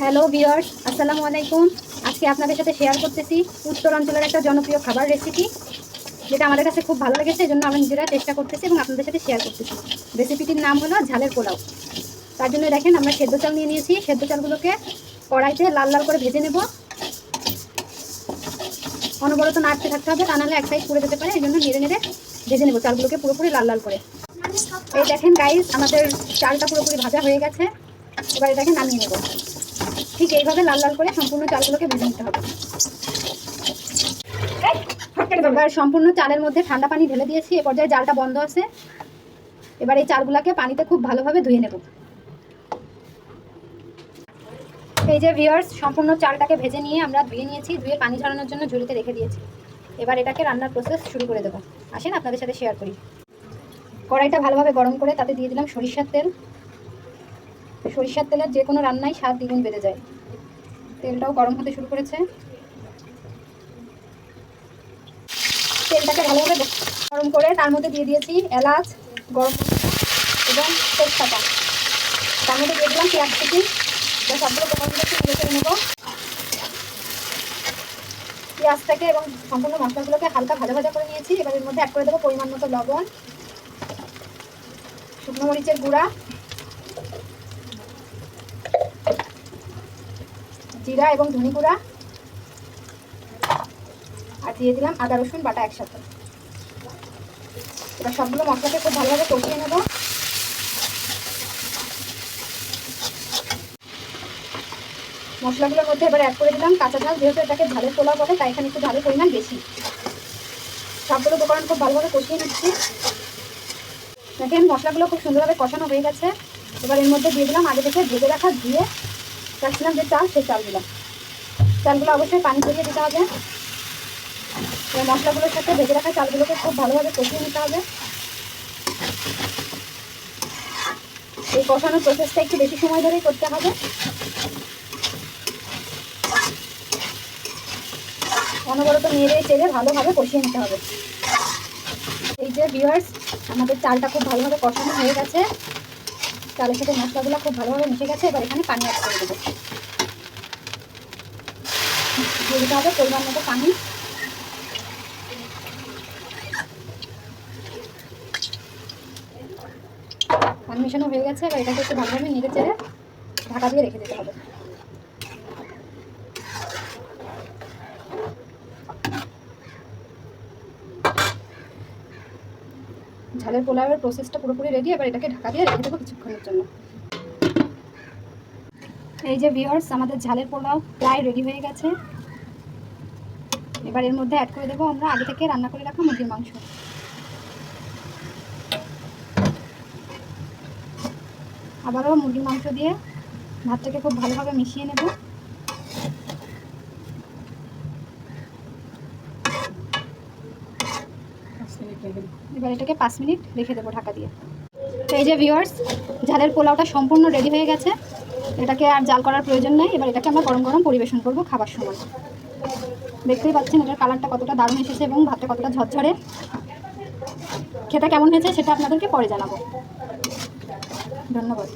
Hello viewers, আসসালামু আলাইকুম। আজকে আপনাদের সাথে শেয়ার করতেছি উত্তরাঞ্চলের একটা জনপ্রিয় খাবার রেসিপি, যেটা আমাদের কাছে খুব ভালো লেগেছে। এই জন্য আমরা নিজেরা চেষ্টা করতেছি এবং আপনাদের সাথে শেয়ার করতেছি। রেসিপিটির নাম হলো ঝালের পোলাও। তার জন্য দেখেন আমরা সেদ্ধ চাল নিয়ে নিয়েছি। সেদ্ধ চালগুলোকে কড়াইতে লাল লাল করে ভেজে নেব। অনবরত নাড়তে থাকতে হবে, তা নাহলে এক সাইড পুড়ে যেতে পারে। এই জন্য নেড়ে নেড়ে ভেজে নেব চালগুলোকে পুরোপুরি লাল লাল করে। এই দেখেন গাইস, আমাদের চালটা পুরোপুরি ভাজা হয়ে গেছে। এবার এটাকে নামিয়ে নেব। ঠিক এইভাবে লাল লাল করে সম্পূর্ণ চালগুলোকে ভেজে নিতে হবে। এবার সম্পূর্ণ চালের মধ্যে ঠান্ডা পানি ঢেলে দিয়েছি। এ পর্যায়ে জালটা বন্ধ আছে। এবার এই চালগুলোকে পানিতে খুব ভালোভাবে ধুয়ে নেব। এই যে ভিউয়ার্স, সম্পূর্ণ চালটাকে ভেজে নিয়ে আমরা ধুয়ে নিয়েছি। ধুয়ে পানি ঝরানোর জন্য ঝুড়িতে রেখে দিয়েছি। এবার এটাকে রান্নার প্রসেস শুরু করে দেবো। আসেন আপনাদের সাথে শেয়ার করি। কড়াইটা ভালোভাবে গরম করে তাতে দিয়ে দিলাম সরিষার তেল। সরিষার তেলের যে কোনো রান্নায় স্বাদ দ্বিগুণ বেড়ে যায়। তেলটাও গরম হতে শুরু করেছে। তেলটাকে ভালোভাবে গরম করে তার মধ্যে দিয়ে দিয়েছি এলাচ, গরম মশলা এবং তেজপাতা। তার মধ্যে দিয়ে দিলাম পেঁয়াজ কুচি। সবগুলো উপকরণগুলো একটু নেড়ে চেড়ে নেব। পেঁয়াজটাকে এবং সম্পূর্ণ মশলাগুলোকে হালকা ভাজা ভাজা করে নিয়েছি। এবার এর মধ্যে অ্যাড করে দেবো পরিমাণ মতো লবণ, শুকনো মরিচের গুঁড়া, জিরা এবং ধনে গুঁড়া, আর দিয়ে দিলাম আদা রসুন বাটা একসাথে। এবার সবগুলো মশলাকে খুব ভালোভাবে কষিয়ে নেব। মশলাগুলোর মধ্যে এবার অ্যাড করে দিলাম কাঁচা ঝাল। যেহেতু এটাকে ঝালের পোলাও বলে, তাই এখানে একটু ঝালের পরিমাণ বেশি। সবগুলো উপকরণ খুব ভালোভাবে কষিয়ে নিচ্ছি। দেখেন মশলাগুলো খুব সুন্দরভাবে কষানো হয়ে গেছে। এবার এর মধ্যে দিয়ে দিলাম আগে থেকে ভেজে রাখা ধুয়ে রাখছিলাম যে চাল, সেই চালগুলো অবশ্যই পানি ঝরিয়ে দিতে হবে। এবার মশলাগুলোর সাথে ভেজে রাখা চালগুলোকে খুব ভালোভাবে কষিয়ে নিতে হবে। এই কষানোর প্রসেসটা একটু বেশি সময় ধরেই করতে হবে। অনবরত নেড়ে চেড়ে ভালোভাবে কষিয়ে নিতে হবে। এই যে ভিউয়ার্স, আমাদের চালটা খুব ভালোভাবে কষানো হয়ে গেছে। চালের সাথে মশলাগুলো খুব ভালোভাবে মিশে গেছে। এবার এখানে পানি অ্যাড করে দেবো। দিয়ে দিতে হবে পরিমাণ মতো পানি। পানি মেশানো হয়ে গেছে। এবার এটাকে একটু ভালোভাবে নেড়ে চেড়ে ঢাকা দিয়ে রেখে দিতে হবে। ঝালের পোলাওয়ের প্রসেসটা পুরোপুরি রেডি। এবার এটাকে ঢাকা দিয়ে রেখে দেবো কিছুক্ষণের জন্য। এই যে ভিউয়ার্স, আমাদের ঝালের পোলাও প্রায় রেডি হয়ে গেছে। এবার এর মধ্যে অ্যাড করে দেবো আমরা আগে থেকে রান্না করে রাখা মুরগির মাংস। আবারও মুরগির মাংস দিয়ে ভাতটাকে খুব ভালোভাবে মিশিয়ে নেব। এবার এটাকে 5 মিনিট রেখে দেবো ঢাকা দিয়ে। তো এই যে ভিউয়ার্স, ঝালের পোলাওটা সম্পূর্ণ রেডি হয়ে গেছে। এটাকে আর জাল করার প্রয়োজন নেই। এবার এটাকে আমরা গরম গরম পরিবেশন করব খাবার সময়। দেখতেই পাচ্ছেন এটার কালারটা কতটা দারুণ এসেছে এবং ভাতটা কতটা ঝরঝরে। খেতে কেমন হয়েছে সেটা আপনাদেরকে পরে জানাবো। ধন্যবাদ।